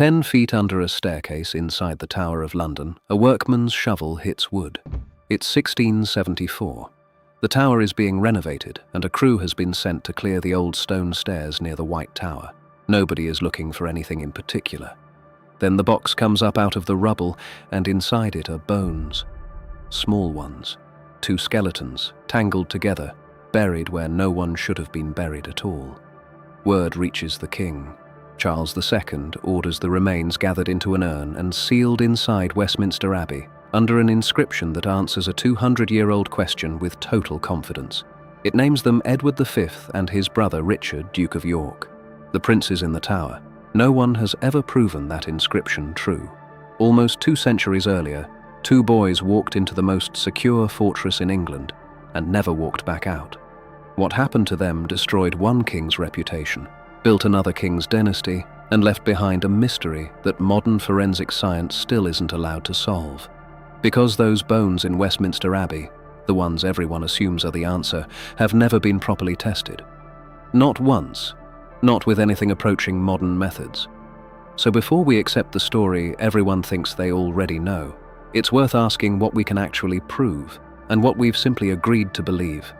10 feet under a staircase inside the Tower of London, a workman's shovel hits wood. It's 1674. The tower is being renovated, and a crew has been sent to clear the old stone stairs near the White Tower. Nobody is looking for anything in particular. Then the box comes up out of the rubble, and inside it are bones. Small ones. 2 skeletons, tangled together, buried where no one should have been buried at all. Word reaches the king. Charles II orders the remains gathered into an urn and sealed inside Westminster Abbey, under an inscription that answers a 200-year-old question with total confidence. It names them Edward V and his brother Richard, Duke of York. The princes in the tower. No one has ever proven that inscription true. Almost 2 centuries earlier, 2 boys walked into the most secure fortress in England and never walked back out. What happened to them destroyed one king's reputation, built another king's dynasty, and left behind a mystery that modern forensic science still isn't allowed to solve. Because those bones in Westminster Abbey, the ones everyone assumes are the answer, have never been properly tested. Not once, not with anything approaching modern methods. So before we accept the story everyone thinks they already know, it's worth asking what we can actually prove and what we've simply agreed to believe.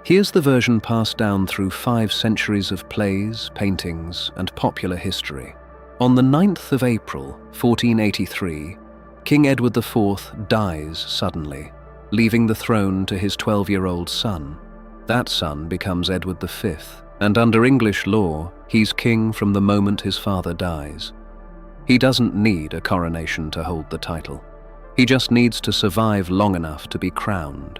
Here's the version passed down through 5 centuries of plays, paintings, and popular history. On the 9th of April, 1483, King Edward IV dies suddenly, leaving the throne to his 12-year-old son. That son becomes Edward V, and under English law, he's king from the moment his father dies. He doesn't need a coronation to hold the title. He just needs to survive long enough to be crowned.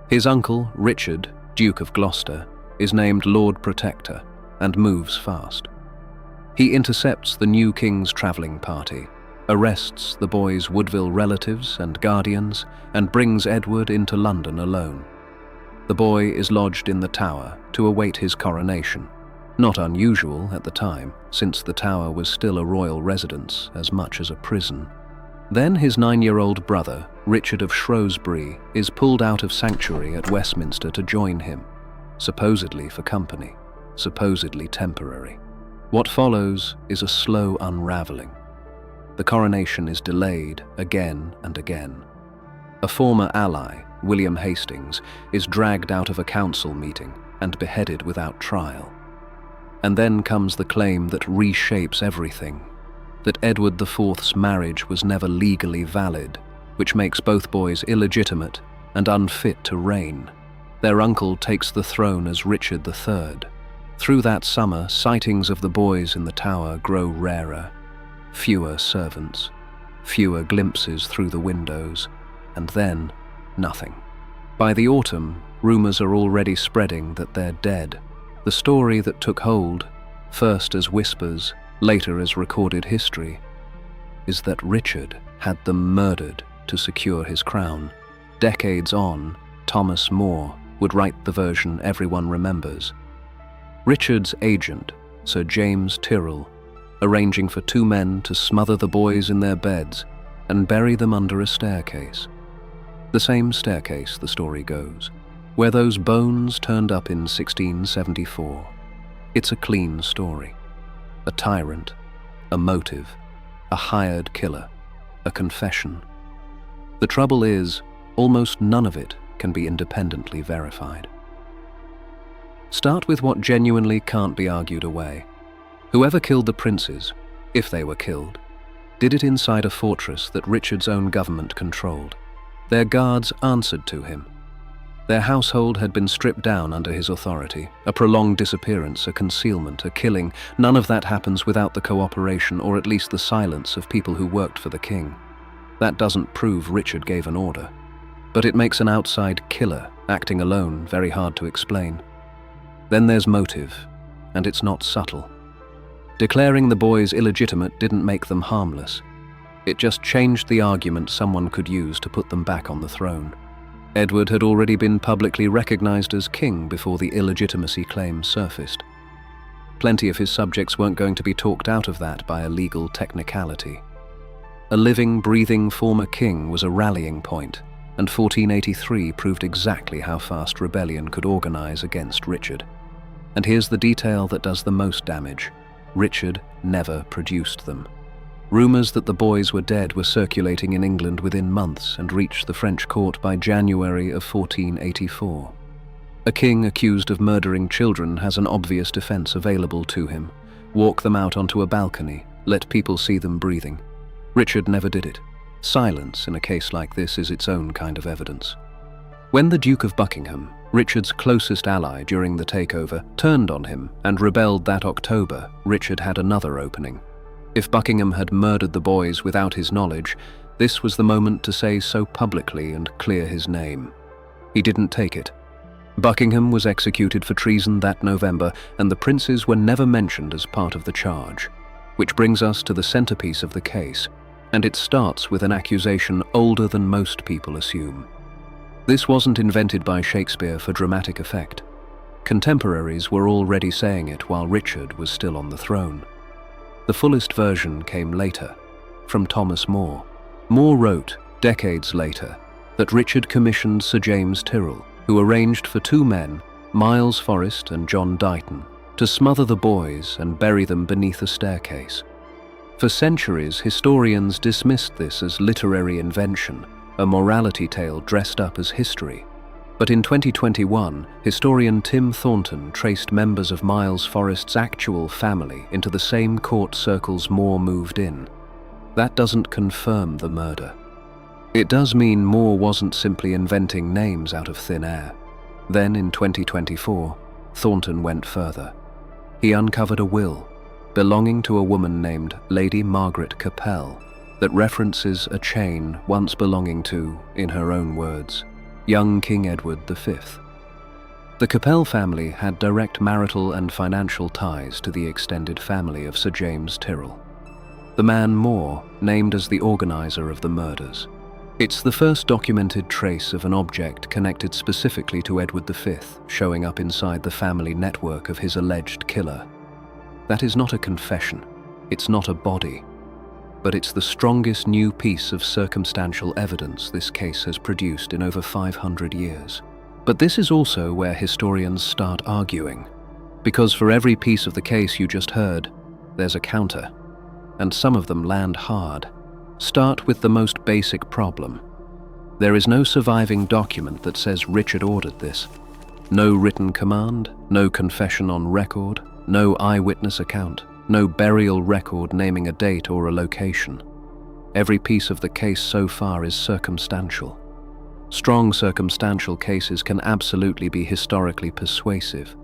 His uncle, Richard, Duke of Gloucester, is named Lord Protector and moves fast. He intercepts the new king's travelling party, arrests the boy's Woodville relatives and guardians, and brings Edward into London alone. The boy is lodged in the Tower to await his coronation. Not unusual at the time, since the Tower was still a royal residence as much as a prison. Then his 9-year-old brother, Richard of Shrewsbury, is pulled out of sanctuary at Westminster to join him, supposedly for company, supposedly temporary. What follows is a slow unraveling. The coronation is delayed again and again. A former ally, William Hastings, is dragged out of a council meeting and beheaded without trial. And then comes the claim that reshapes everything, that Edward IV's marriage was never legally valid, which makes both boys illegitimate and unfit to reign. Their uncle takes the throne as Richard III. Through that summer, sightings of the boys in the Tower grow rarer. Fewer servants, fewer glimpses through the windows, and then nothing. By the autumn, rumors are already spreading that they're dead. The story that took hold, first as whispers, later as recorded history, is that Richard had them murdered to secure his crown. Decades on, Thomas More would write the version everyone remembers. Richard's agent, Sir James Tyrrell, arranging for 2 men to smother the boys in their beds and bury them under a staircase. The same staircase, the story goes, where those bones turned up in 1674. It's a clean story. A tyrant, a motive, a hired killer, a confession. The trouble is, almost none of it can be independently verified. Start with what genuinely can't be argued away. Whoever killed the princes, if they were killed, did it inside a fortress that Richard's own government controlled. Their guards answered to him. Their household had been stripped down under his authority. A prolonged disappearance, a concealment, a killing, none of that happens without the cooperation or at least the silence of people who worked for the king. That doesn't prove Richard gave an order, but it makes an outside killer, acting alone, very hard to explain. Then there's motive, and it's not subtle. Declaring the boys illegitimate didn't make them harmless. It just changed the argument someone could use to put them back on the throne. Edward had already been publicly recognized as king before the illegitimacy claim surfaced. Plenty of his subjects weren't going to be talked out of that by a legal technicality. A living, breathing former king was a rallying point, and 1483 proved exactly how fast rebellion could organize against Richard. And here's the detail that does the most damage. Richard never produced them. Rumours that the boys were dead were circulating in England within months and reached the French court by January of 1484. A king accused of murdering children has an obvious defence available to him. Walk them out onto a balcony, let people see them breathing. Richard never did it. Silence in a case like this is its own kind of evidence. When the Duke of Buckingham, Richard's closest ally during the takeover, turned on him and rebelled that October, Richard had another opening. If Buckingham had murdered the boys without his knowledge, this was the moment to say so publicly and clear his name. He didn't take it. Buckingham was executed for treason that November, and the princes were never mentioned as part of the charge. Which brings us to the centerpiece of the case, and it starts with an accusation older than most people assume. This wasn't invented by Shakespeare for dramatic effect. Contemporaries were already saying it while Richard was still on the throne. The fullest version came later, from Thomas More. More wrote, decades later, that Richard commissioned Sir James Tyrrell, who arranged for two men, Miles Forrest and John Dighton, to smother the boys and bury them beneath a staircase. For centuries, historians dismissed this as literary invention, a morality tale dressed up as history. But in 2021, historian Tim Thornton traced members of Miles Forrest's actual family into the same court circles More moved in. That doesn't confirm the murder. It does mean More wasn't simply inventing names out of thin air. Then in 2024, Thornton went further. He uncovered a will, belonging to a woman named Lady Margaret Capel, that references a chain once belonging to, in her own words, young King Edward V. The Capel family had direct marital and financial ties to the extended family of Sir James Tyrrell, the man More named as the organizer of the murders. It's the first documented trace of an object connected specifically to Edward V showing up inside the family network of his alleged killer. That is not a confession, it's not a body, but it's the strongest new piece of circumstantial evidence this case has produced in over 500 years. But this is also where historians start arguing, because for every piece of the case you just heard, there's a counter, and some of them land hard. Start with the most basic problem. There is no surviving document that says Richard ordered this. No written command, no confession on record, no eyewitness account, no burial record naming a date or a location. Every piece of the case so far is circumstantial. Strong circumstantial cases can absolutely be historically persuasive,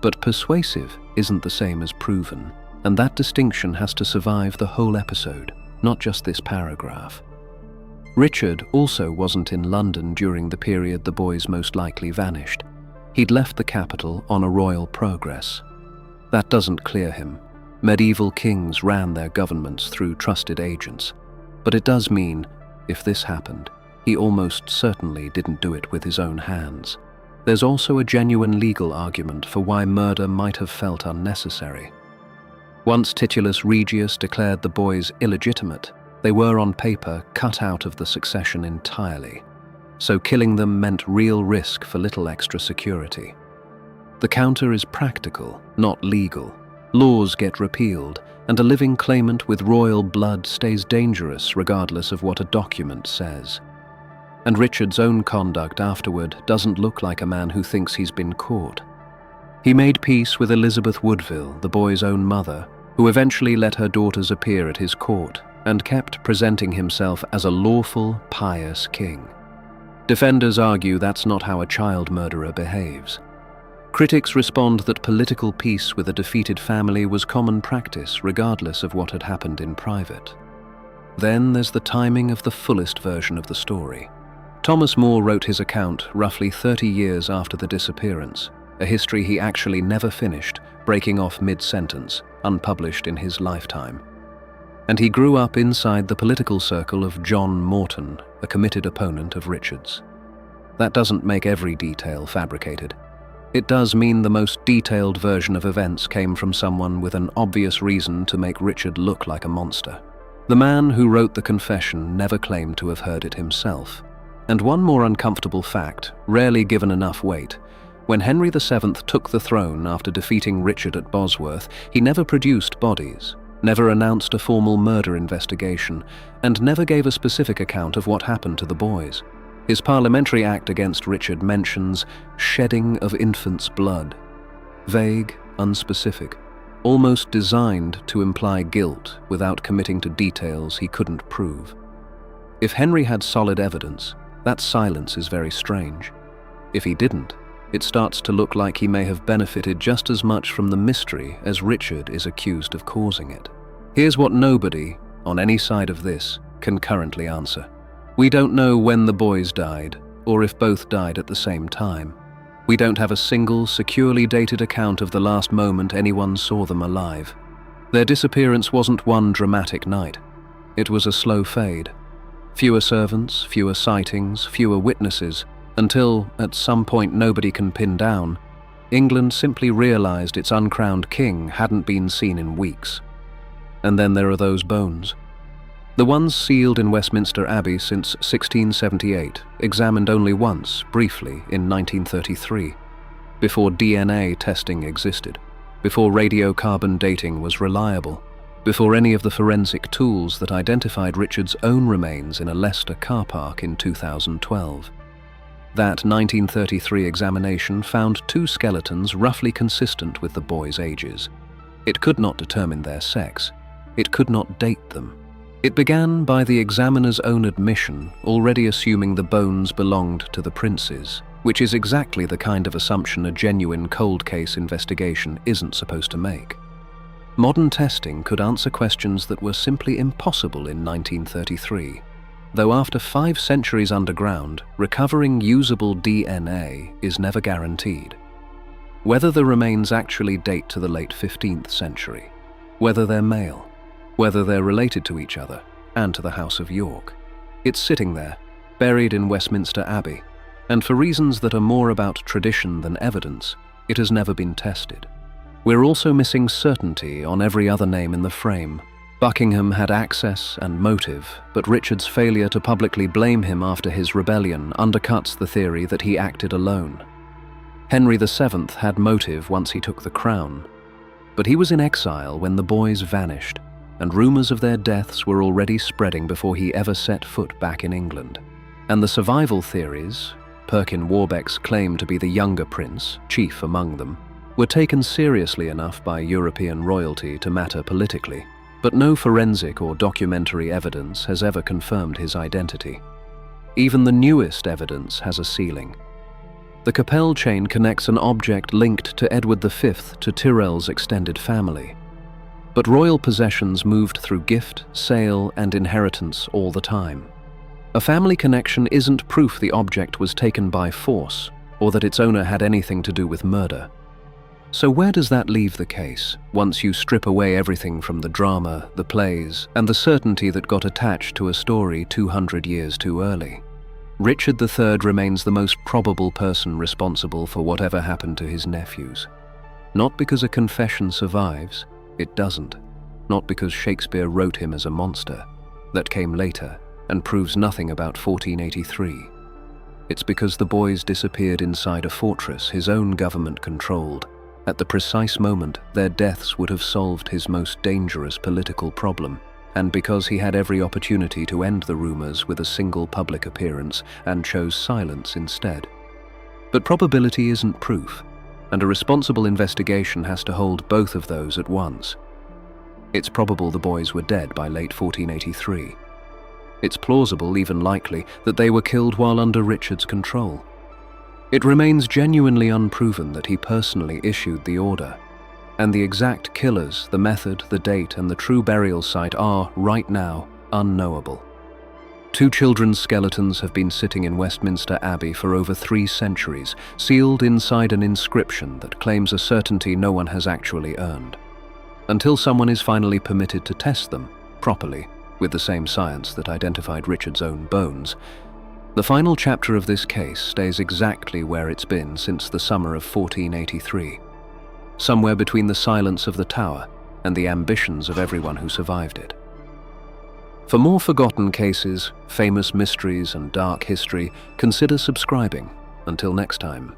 but persuasive isn't the same as proven, and that distinction has to survive the whole episode, not just this paragraph. Richard also wasn't in London during the period the boys most likely vanished. He'd left the capital on a royal progress. That doesn't clear him. Medieval kings ran their governments through trusted agents. But it does mean, if this happened, he almost certainly didn't do it with his own hands. There's also a genuine legal argument for why murder might have felt unnecessary. Once Titulus Regius declared the boys illegitimate, they were on paper cut out of the succession entirely. So killing them meant real risk for little extra security. The counter is practical, not legal. Laws get repealed, and a living claimant with royal blood stays dangerous regardless of what a document says. And Richard's own conduct afterward doesn't look like a man who thinks he's been caught. He made peace with Elizabeth Woodville, the boy's own mother, who eventually let her daughters appear at his court and kept presenting himself as a lawful, pious king. Defenders argue that's not how a child murderer behaves. Critics respond that political peace with a defeated family was common practice regardless of what had happened in private. Then there's the timing of the fullest version of the story. Thomas More wrote his account roughly 30 years after the disappearance, a history he actually never finished, breaking off mid-sentence, unpublished in his lifetime. And he grew up inside the political circle of John Morton, a committed opponent of Richard's. That doesn't make every detail fabricated. It does mean the most detailed version of events came from someone with an obvious reason to make Richard look like a monster. The man who wrote the confession never claimed to have heard it himself. And one more uncomfortable fact, rarely given enough weight. When Henry VII took the throne after defeating Richard at Bosworth, he never produced bodies. never announced a formal murder investigation, and never gave a specific account of what happened to the boys. His parliamentary act against Richard mentions shedding of infants' blood. Vague, unspecific, almost designed to imply guilt without committing to details he couldn't prove. If Henry had solid evidence, that silence is very strange. If he didn't, it starts to look like he may have benefited just as much from the mystery as Richard is accused of causing it. Here's what nobody, on any side of this, can currently answer. We don't know when the boys died, or if both died at the same time. We don't have a single, securely dated account of the last moment anyone saw them alive. Their disappearance wasn't one dramatic night. It was a slow fade. Fewer servants, fewer sightings, fewer witnesses, until, at some point nobody can pin down, England simply realized its uncrowned king hadn't been seen in weeks. And then there are those bones. The ones sealed in Westminster Abbey since 1678, examined only once, briefly, in 1933, before DNA testing existed, before radiocarbon dating was reliable, before any of the forensic tools that identified Richard's own remains in a Leicester car park in 2012. That 1933 examination found two skeletons roughly consistent with the boys' ages. It could not determine their sex. It could not date them. It began by the examiner's own admission, already assuming the bones belonged to the princes, which is exactly the kind of assumption a genuine cold case investigation isn't supposed to make. Modern testing could answer questions that were simply impossible in 1933, though after 5 centuries underground, recovering usable DNA is never guaranteed. Whether the remains actually date to the late 15th century, whether they're male, whether they're related to each other and to the House of York. It's sitting there, buried in Westminster Abbey, and for reasons that are more about tradition than evidence, it has never been tested. We're also missing certainty on every other name in the frame. Buckingham had access and motive, but Richard's failure to publicly blame him after his rebellion undercuts the theory that he acted alone. Henry VII had motive once he took the crown, but he was in exile when the boys vanished, and rumours of their deaths were already spreading before he ever set foot back in England. And the survival theories, Perkin Warbeck's claim to be the younger prince, chief among them, were taken seriously enough by European royalty to matter politically, but no forensic or documentary evidence has ever confirmed his identity. Even the newest evidence has a ceiling. The Capel chain connects an object linked to Edward V to Tyrrell's extended family. But royal possessions moved through gift, sale, and inheritance all the time. A family connection isn't proof the object was taken by force, or that its owner had anything to do with murder. So where does that leave the case, once you strip away everything from the drama, the plays, and the certainty that got attached to a story 200 years too early? Richard III remains the most probable person responsible for whatever happened to his nephews. Not because a confession survives, it doesn't. Not because Shakespeare wrote him as a monster. That came later and proves nothing about 1483. It's because the boys disappeared inside a fortress his own government controlled. At the precise moment, their deaths would have solved his most dangerous political problem, and because he had every opportunity to end the rumors with a single public appearance and chose silence instead. But probability isn't proof, and a responsible investigation has to hold both of those at once. It's probable the boys were dead by late 1483. It's plausible, even likely, that they were killed while under Richard's control. It remains genuinely unproven that he personally issued the order, and the exact killers, the method, the date, and the true burial site are, right now, unknowable. 2 children's skeletons have been sitting in Westminster Abbey for over 3 centuries, sealed inside an inscription that claims a certainty no one has actually earned. Until someone is finally permitted to test them, properly, with the same science that identified Richard's own bones, the final chapter of this case stays exactly where it's been since the summer of 1483, somewhere between the silence of the Tower and the ambitions of everyone who survived it. For more forgotten cases, famous mysteries, and dark history, consider subscribing. Until next time.